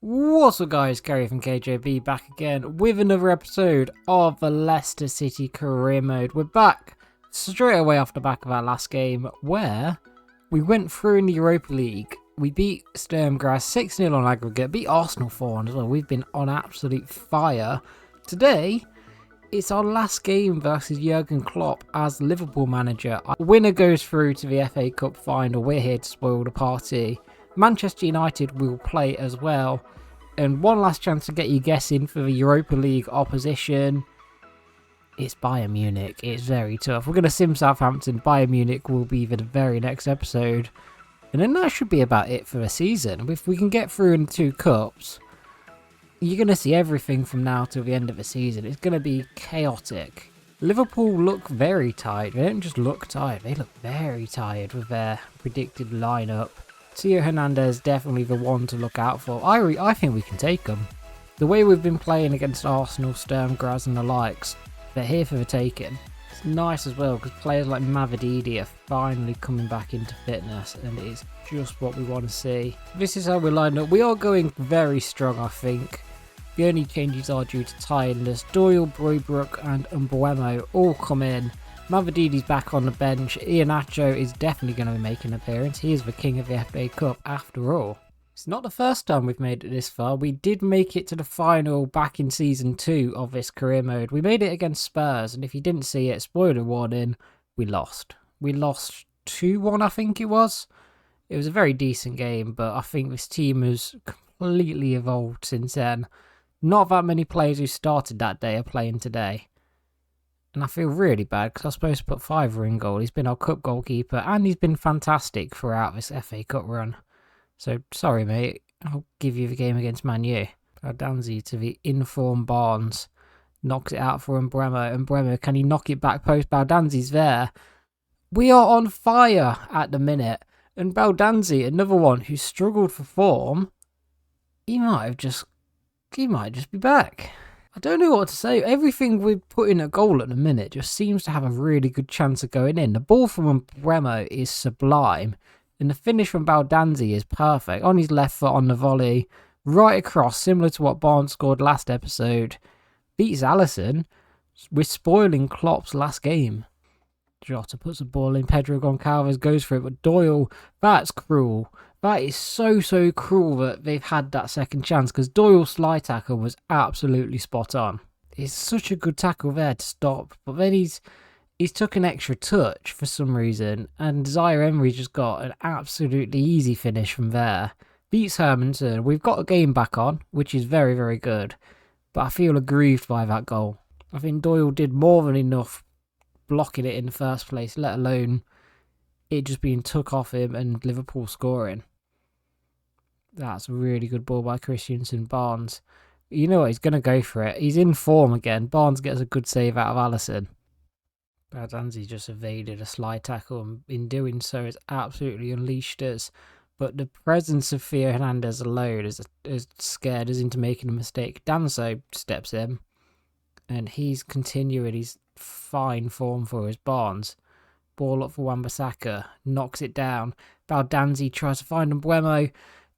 What's up guys, Gary from KJB back again with another episode of the Leicester City career mode. We're back straight away off the back of our last game where we went through in the Europa League. We beat Sturm Graz 6-0 on aggregate, beat Arsenal 4-1 as well. We've been on absolute fire. Today, it's our last game versus Jurgen Klopp as Liverpool manager. Our winner goes through to the FA Cup final. We're here to spoil the party. Manchester United will play as well. And one last chance to get you guessing for the Europa League opposition. It's Bayern Munich. It's very tough. We're going to sim Southampton. Bayern Munich will be the very next episode. And then that should be about it for the season. If we can get through in 2 cups, you're going to see everything from now till the end of the season. It's going to be chaotic. Liverpool look very tired. They don't just look tired. They look very tired with their predicted lineup. Theo Hernandez definitely the one to look out for. I think we can take him. The way we've been playing against Arsenal, Sturm Graz and the likes, they're here for the taking. It's nice as well because players like Mavididi are finally coming back into fitness and it is just what we want to see. This is how we're lined up. We are going very strong, I think. The only changes are due to tiredness. Doyle, Brooke and Mbuemo all come in. Mavadidi's back on the bench. Iheanacho is definitely going to be making an appearance. He is the king of the FA Cup after all. It's not the first time we've made it this far. We did make it to the final back in Season 2 of this career mode. We made it against Spurs, and if you didn't see it, spoiler warning, we lost. We lost 2-1, I think it was. It was a very decent game, but I think this team has completely evolved since then. Not that many players who started that day are playing today. And I feel really bad because I was supposed to put Fiver in goal. He's been our cup goalkeeper and he's been fantastic throughout this FA Cup run. So, sorry mate, I'll give you the game against Man U. Baldanzi to the informed Barnes. Knocks it out for Mbuemo. Mbuemo, can he knock it back post? Baldanzi's there. We are on fire at the minute. And Baldanzi, another one who struggled for form, he might just be back. I don't know what to say. Everything we put in a goal at the minute just seems to have a really good chance of going in. The ball from Mbuemo is sublime. And the finish from Baldanzi is perfect. On his left foot on the volley. Right across, similar to what Barnes scored last episode. Beats Alisson. We're spoiling Klopp's last game. Jota puts the ball in. Pedro Goncalves goes for it. But Doyle, that's cruel. That is so cruel that they've had that second chance because Doyle's slide tackle was absolutely spot on. It's such a good tackle there to stop, but then he's took an extra touch for some reason and Zaire Emery's just got an absolutely easy finish from there. Beats Hermanson. We've got a game back on, which is very good, but I feel aggrieved by that goal. I think Doyle did more than enough blocking it in the first place, let alone it just being took off him and Liverpool scoring. That's a really good ball by Christensen. Barnes, you know what, he's going to go for it. He's in form again. Barnes gets a good save out of Alisson. Baldanzi just evaded a slide tackle and in doing so has absolutely unleashed us. But the presence of Theo Hernandez alone has scared us into making a mistake. Danso steps in and he's continuing his fine form for his Barnes. Ball up for Wan-Bissaka, knocks it down. Baldanzi tries to find Mbuemo.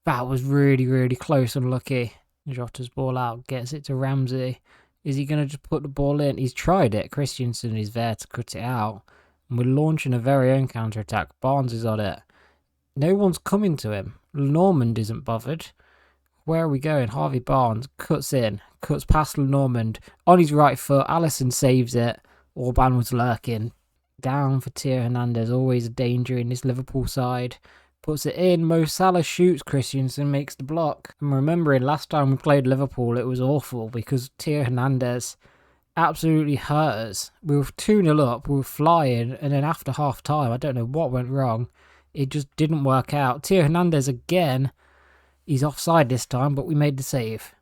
That was really close, unlucky. Jota's ball out, gets it to Ramsey. Is he going to just put the ball in? He's tried it. Christensen is there to cut it out. And we're launching a very own counter-attack. Barnes is on it. No one's coming to him. Normand isn't bothered. Where are we going? Harvey Barnes cuts in, cuts past Normand. On his right foot, Alisson saves it. Orban was lurking. Down for Theo Hernandez, always a danger in this Liverpool side. Puts it in, Mo Salah shoots, Christensen makes the block. I'm remembering last time we played Liverpool, it was awful because Theo Hernandez absolutely hurt us. We were 2-0 up, we were flying, and then after half time, I don't know what went wrong. It just didn't work out. Theo Hernandez again, he's offside this time, but we made the save.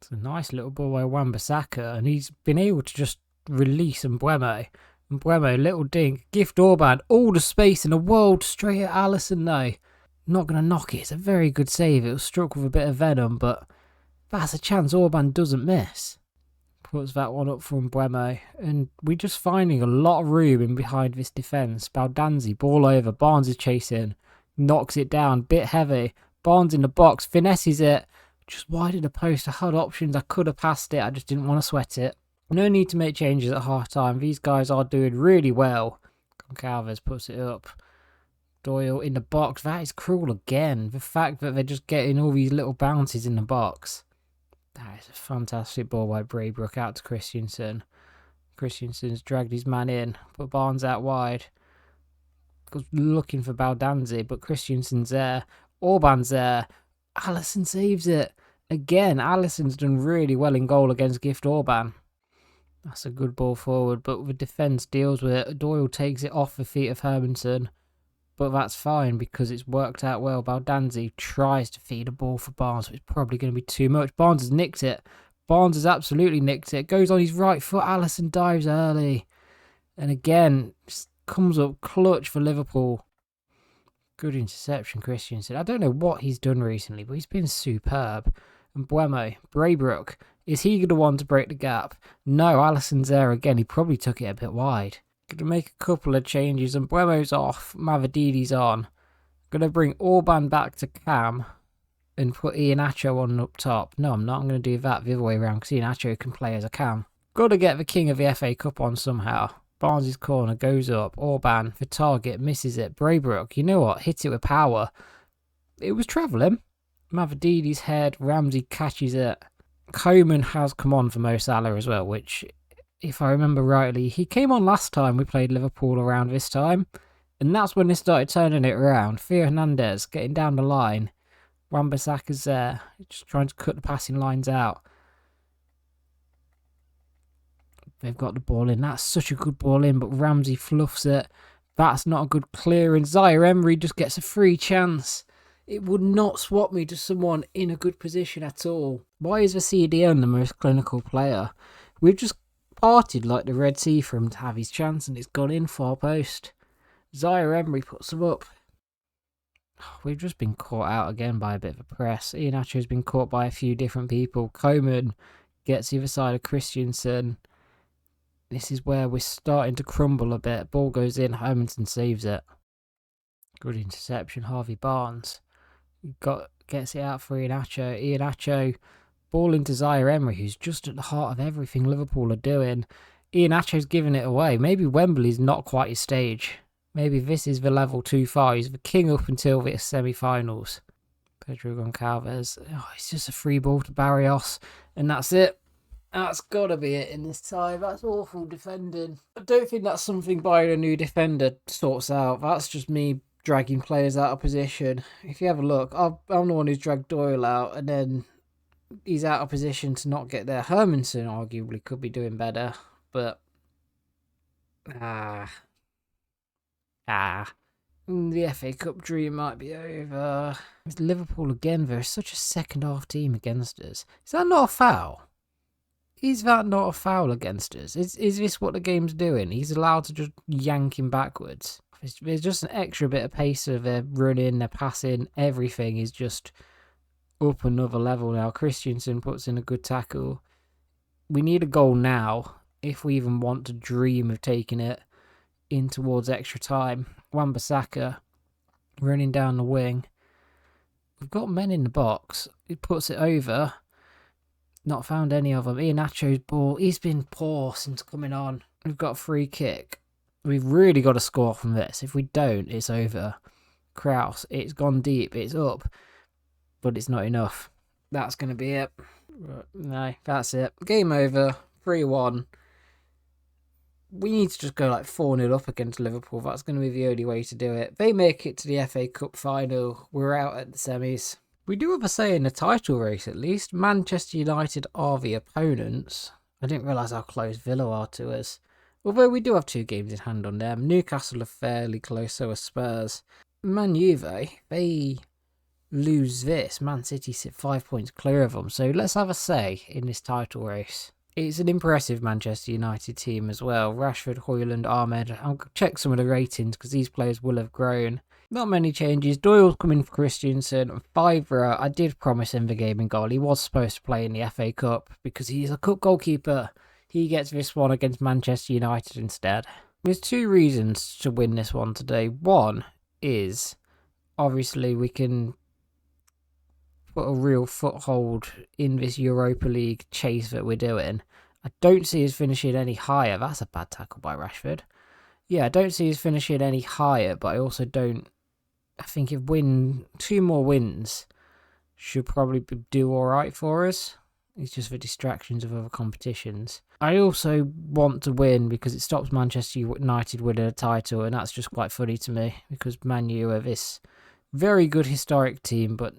It's a nice little ball by Wan-Bissaka, and he's been able to just release Mbuemo. Mbuemo, little dink, gift Orban, all the space in the world, straight at Alisson though. Not going to knock it, it's a very good save, it was struck with a bit of venom, but that's a chance Orban doesn't miss. Puts that one up for Mbuemo, and we're just finding a lot of room in behind this defence. Baldanzi, ball over, Barnes is chasing, knocks it down, bit heavy, Barnes in the box, finesses it, just wide of the post. I had options. I could have passed it. I just didn't want to sweat it. No need to make changes at half time. These guys are doing really well. Goncalves puts it up. Doyle in the box. That is cruel again. The fact that they're just getting all these little bounces in the box. That is a fantastic ball by Braybrook out to Christensen. Christensen's dragged his man in. Put Barnes out wide. Looking for Baldanzi, but Christensen's there. Orban's there. Alisson saves it. Again, Alisson's done really well in goal against Gift Orban. That's a good ball forward, but the defence deals with it. Doyle takes it off the feet of Hermanson, but that's fine because it's worked out well. Baldanzi tries to feed a ball for Barnes, but it's probably going to be too much. Barnes has nicked it. Barnes has absolutely nicked it. Goes on his right foot. Alisson dives early. And again, comes up clutch for Liverpool. Good interception, Christensen. I don't know what he's done recently, but he's been superb. And Braybrook, is he the one to break the gap? No, Alisson's there again. He probably took it a bit wide. Going to make a couple of changes, and Buemo's off. Mavadidi's on. Going to bring Orban back to Cam and put Iheanacho on up top. No, I'm not. I'm going to do that the other way around because Iheanacho can play as a Cam. Got to get the king of the FA Cup on somehow. Barnes' corner goes up. Orban for target, misses it. Braybrook, you know what? Hit it with power. It was travelling. Mavadidi's head. Ramsey catches it. Coman has come on for Mo Salah as well, which, if I remember rightly, he came on last time we played Liverpool around this time. And that's when they started turning it around. Theo Hernandez getting down the line. Wan-Bissaka's there. Just trying to cut the passing lines out. They've got the ball in. That's such a good ball in, but Ramsey fluffs it. That's not a good clearance. Zaire Emery just gets a free chance. It would not swap me to someone in a good position at all. Why is the CDM the most clinical player? We've just parted like the Red Sea for him to have his chance, and it's gone in far post. Zaire Emery puts him up. We've just been caught out again by a bit of a press. Iheanacho's been caught by a few different people. Coman gets the other side of Christensen. This is where we're starting to crumble a bit. Ball goes in. Hermanson saves it. Good interception. Harvey Barnes gets it out for Iheanacho. Iheanacho ball into Zaire Emery, who's just at the heart of everything Liverpool are doing. Iheanacho's giving it away. Maybe Wembley's not quite his stage. Maybe this is the level too far. He's the king up until the semi-finals. Pedro Goncalves. Oh, it's just a free ball to Barrios. And that's it. That's got to be it in this time. That's awful defending. I don't think that's something buying a new defender sorts out. That's just me dragging players out of position. If you have a look, I'm the one who's dragged Doyle out, and then he's out of position to not get there. Hermanson arguably could be doing better, but the FA Cup dream might be over. It's Liverpool again. They're such a second half team against us. Is that not a foul? Is that not a foul against us? Is this what the game's doing? He's allowed to just yank him backwards. There's just an extra bit of pace of their running, their passing. Everything is just up another level now. Christensen puts in a good tackle. We need a goal now if we even want to dream of taking it in towards extra time. Wan-Bissaka running down the wing. We've got men in the box. He puts it over. Not found any of them. Iheanacho's ball. He's been poor since coming on. We've got a free kick. We've really got to score from this. If we don't, it's over. Kraus. It's gone deep. It's up. But it's not enough. That's going to be it. No, that's it. Game over. 3-1. We need to just go like 4-0 up against Liverpool. That's going to be the only way to do it. They make it to the FA Cup final. We're out at the semis. We do have a say in the title race, at least. Manchester United are the opponents. I didn't realise how close Villa are to us. Although we do have 2 games in hand on them. Newcastle are fairly close, so are Spurs. Man Juve, they lose this. Man City sit 5 points clear of them. So let's have a say in this title race. It's an impressive Manchester United team as well. Rashford, Højlund, Ahmed. I'll check some of the ratings because these players will have grown. Not many changes. Doyle's coming for Christensen. Fivra, I did promise him the game in goal. He was supposed to play in the FA Cup because he's a cup goalkeeper. He gets this one against Manchester United instead. There's 2 reasons to win this one today. One is, obviously, we can put a real foothold in this Europa League chase that we're doing. I don't see us finishing any higher. That's a bad tackle by Rashford. Yeah, I don't see us finishing any higher, but I also don't. I think if 2 more wins should probably do all right for us. It's just the distractions of other competitions. I also want to win because it stops Manchester United winning a title, and that's just quite funny to me because Man U are this very good historic team, but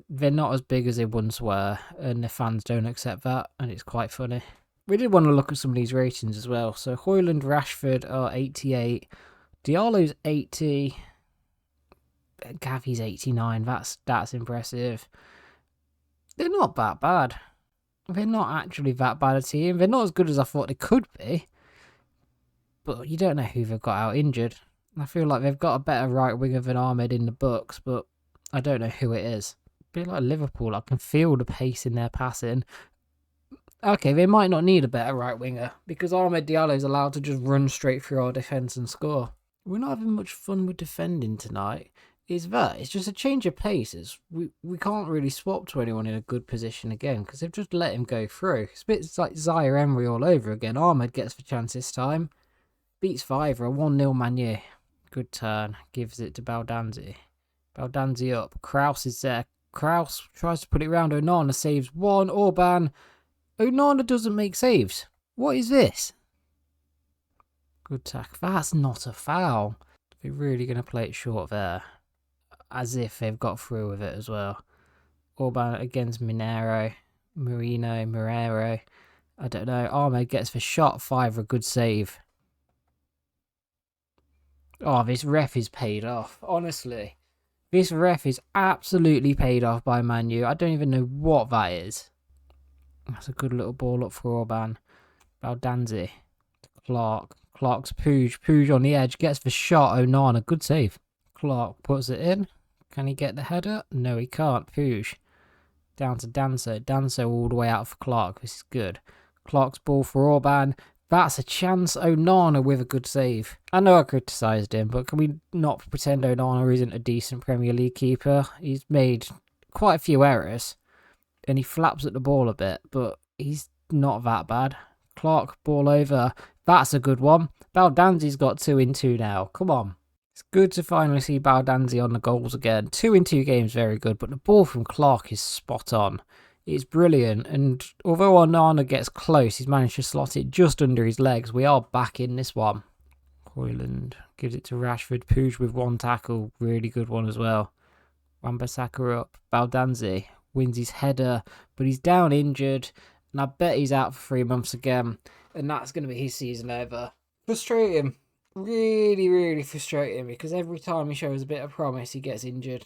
they're not as big as they once were, and the fans don't accept that, and it's quite funny. We did want to look at some of these ratings as well. So Højlund, Rashford are 88, Diallo's 80, Gavi's 89. That's impressive. They're not that bad. They're not actually that bad a team. They're not as good as I thought they could be. But you don't know who they've got out injured. I feel like they've got a better right winger than Ahmed in the books, but I don't know who it is. A bit like Liverpool, I can feel the pace in their passing. Okay, they might not need a better right winger because Ahmed Diallo is allowed to just run straight through our defence and score. We're not having much fun with defending tonight. It's just a change of paces. We can't really swap to anyone in a good position again because they've just let him go through. It's a bit like Zaire Emery all over again. Ahmed gets the chance this time. Beats Fiver, 1-0 Man U. Good turn. Gives it to Baldanzi. Baldanzi up. Kraus is there. Kraus tries to put it round. Onana saves one. Orban. Onana doesn't make saves. What is this? Good tackle. That's not a foul. They're really going to play it short there. As if they've got through with it as well. Orban against Moreno. I don't know. Ahmed gets the shot. Fiver, a good save. Oh, this ref is paid off. Honestly. This ref is absolutely paid off by Man U. I don't even know what that is. That's a good little ball up for Orban. Baldanzi. Clark. Clark's Puig on the edge. Gets the shot. Onana. Good save. Clark puts it in. Can he get the header? No, he can't. Puig. Down to Danso. Danso all the way out for Clark. This is good. Clark's ball for Orban. That's a chance. Onana with a good save. I know I criticised him, but can we not pretend Onana isn't a decent Premier League keeper? He's made quite a few errors, and he flaps at the ball a bit, but he's not that bad. Clark, ball over. That's a good one. Baldanzi's got 2 in 2 now. Come on. It's good to finally see Baldanzi on the goals again. 2 in 2 games, very good, but the ball from Clark is spot on. It's brilliant, and although Onana gets close, he's managed to slot it just under his legs. We are back in this one. Højlund gives it to Rashford. Puig with 1 tackle. Really good one as well. Wan-Bissaka up. Baldanzi wins his header, but he's down injured, and I bet he's out for 3 months again, and that's going to be his season over. Frustrating. Really, really frustrating because every time he shows a bit of promise, he gets injured.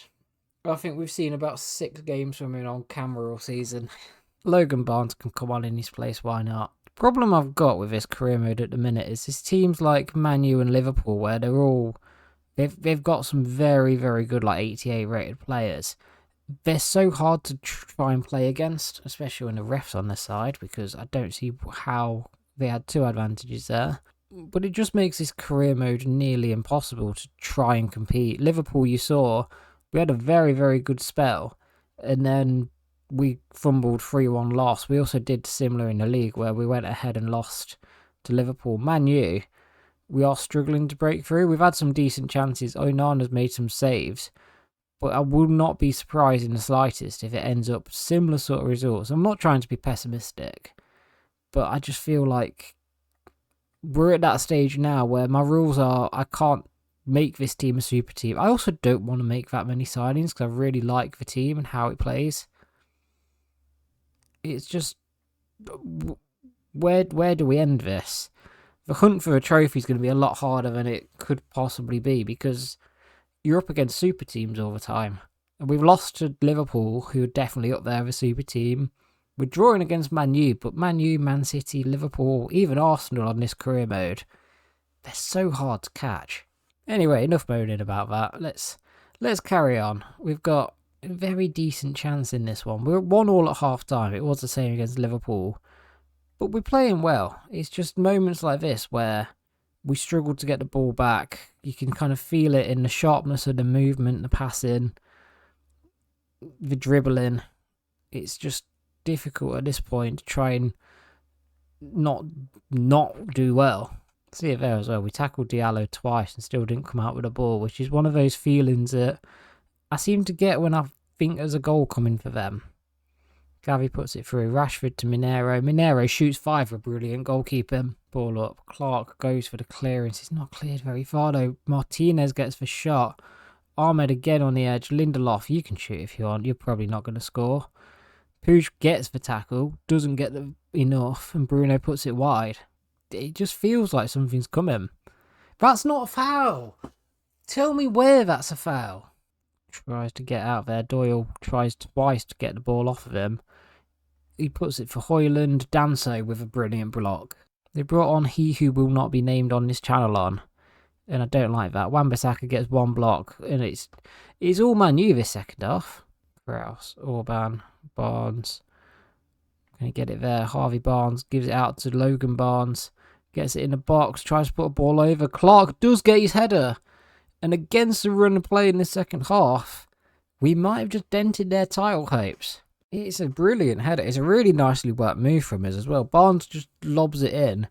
I think we've seen about 6 games from him on camera all season. Logan Barnes can come on in his place, why not? The problem I've got with this career mode at the minute is there's teams like Man U and Liverpool where they've got some very, very good like 88 rated players. They're so hard to try and play against, especially when the ref's on their side, because I don't see how they had 2 advantages there. But it just makes this career mode nearly impossible to try and compete. Liverpool, you saw, we had a very, very good spell, and then we fumbled 3-1 loss. We also did similar in the league where we went ahead and lost to Liverpool. Man U, we are struggling to break through. We've had some decent chances. Onana's made some saves, but I would not be surprised in the slightest if it ends up similar sort of results. I'm not trying to be pessimistic, but I just feel like we're at that stage now where my rules are I can't make this team a super team. I also don't want to make that many signings because I really like the team and how it plays. It's just, where do we end this? The hunt for a trophy is going to be a lot harder than it could possibly be because you're up against super teams all the time. And we've lost to Liverpool, who are definitely up there with a super team. We're drawing against Man U, but Man U, Man City, Liverpool, even Arsenal on this career mode, they're so hard to catch. Anyway, enough moaning about that. Let's carry on. We've got a very decent chance in this one. We're 1-1 at half time. It was the same against Liverpool. But we're playing well. It's just moments like this where we struggle to get the ball back. You can kind of feel it in the sharpness of the movement, the passing. the dribbling. It's just difficult at this point to try and not do well. See it there as well. We tackled Diallo twice and still didn't come out with a ball, which is one of those feelings that I seem to get when I think there's a goal coming for them. Gavi puts it through. Rashford to Minero. Minero shoots 5 for a brilliant goalkeeper. Ball up. Clark goes for the clearance. It's not cleared very far though. Martinez gets the shot. Ahmed again on the edge. Lindelof, you can shoot if you want. You're probably not going to score. Puig gets the tackle. Doesn't get enough. And Bruno puts it wide. It just feels like something's coming. That's not a foul. Tell me where that's a foul. Tries to get out there. Doyle tries twice to get the ball off of him. He puts it for Højlund. Danso with a brilliant block. They brought on he who will not be named on this channel on. And I don't like that. Wan-Bissaka gets 1 block. And it's all Man U this second half. Kraus, Orban, Barnes. Can he get it there? Harvey Barnes gives it out to Logan Barnes. Gets it in the box. Tries to put a ball over. Clark does get his header. And against the run of play in the second half, we might have just dented their title hopes. It's a brilliant header. It's a really nicely worked move from us as well. Barnes just lobs it in.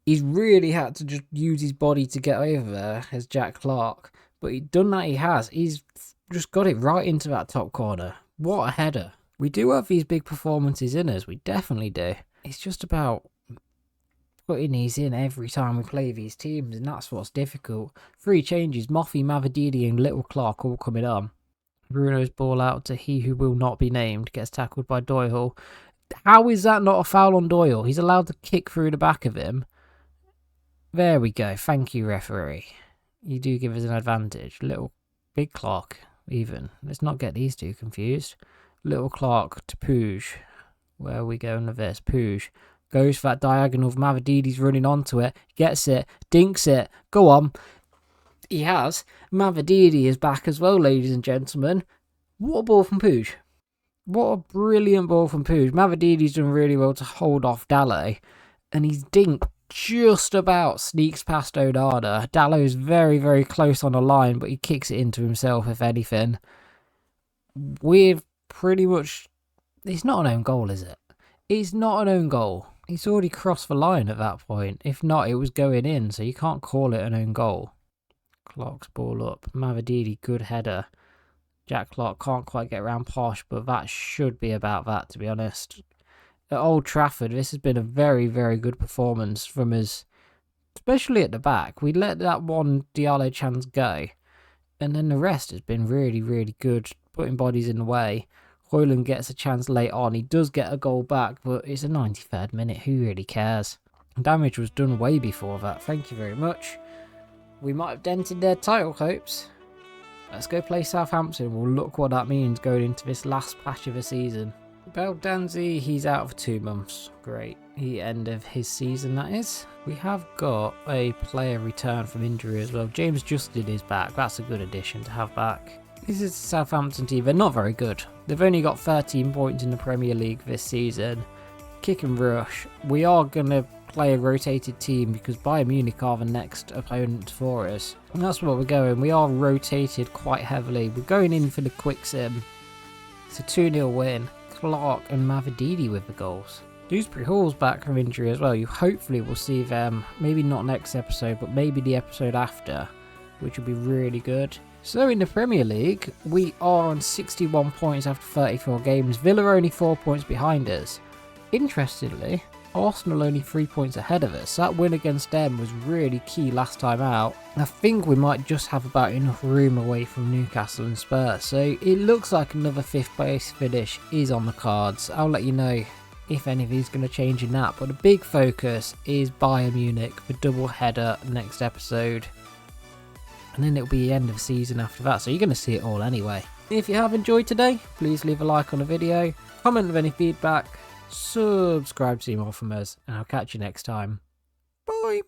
He's really had to just use his body to get over there as Jack Clark. But he's done that he has. He's just got it right into that top corner. What a header. We do have these big performances in us. We definitely do. It's just about putting these in every time we play these teams, and that's what's difficult. 3 changes. Moffy, Mavididi and Little Clark all coming on. Bruno's ball out to he who will not be named. Gets tackled by Doyle. How is that not a foul on Doyle? He's allowed to kick through the back of him. There we go. Thank you, referee. You do give us an advantage. Big Clark, even. Let's not get these two confused. Little Clark to Puig. Where are we going with this? Puig goes for that diagonal. Mavididi's running onto it. Gets it. Dinks it. Go on. He has. Mavididi is back as well, ladies and gentlemen. What a ball from Puig. What a brilliant ball from Puig. Mavididi's done really well to hold off Dallo. And he's dinked just about sneaks past Onana. Dallo's very, very close on the line, but he kicks it into himself, if anything. We've pretty much... It's not an own goal, is it? It's not an own goal. He's already crossed the line at that point. If not, it was going in, so you can't call it an own goal. Clark's ball up. Mavididi, good header. Jack Clark can't quite get around Posh, but that should be about that, to be honest. At Old Trafford, this has been a very, very good performance from us, especially at the back. We let that one Diallo chance go, and then the rest has been really, really good, putting bodies in the way. Højlund gets a chance late on. He does get a goal back, but it's a 93rd minute. Who really cares? Damage was done way before that. Thank you very much. We might have dented their title hopes. Let's go play Southampton. We'll look what that means going into this last patch of the season. Beldanzi, he's out for 2 months. Great. The end of his season, that is. We have got a player return from injury as well. James Justin is back. That's a good addition to have back. This is the Southampton team. They're not very good. They've only got 13 points in the Premier League this season. Kick and rush. We are going to play a rotated team because Bayern Munich are the next opponent for us. And that's what we're going. We are rotated quite heavily. We're going in for the quick sim. It's a 2-0 win. Clark and Mavididi with the goals. Dewsbury Hall's back from injury as well. You hopefully will see them, maybe not next episode, but maybe the episode after, which will be really good. So in the Premier League, we are on 61 points after 34 games. Villa are only 4 points behind us. Interestingly, Arsenal only 3 points ahead of us. That win against them was really key last time out. I think we might just have about enough room away from Newcastle and Spurs. So it looks like another 5th place finish is on the cards. I'll let you know if anything's going to change in that. But the big focus is Bayern Munich, the double header next episode. And then it'll be the end of the season after that. So you're going to see it all anyway. If you have enjoyed today, please leave a like on the video. Comment with any feedback. Subscribe to see more from us, and I'll catch you next time. Bye!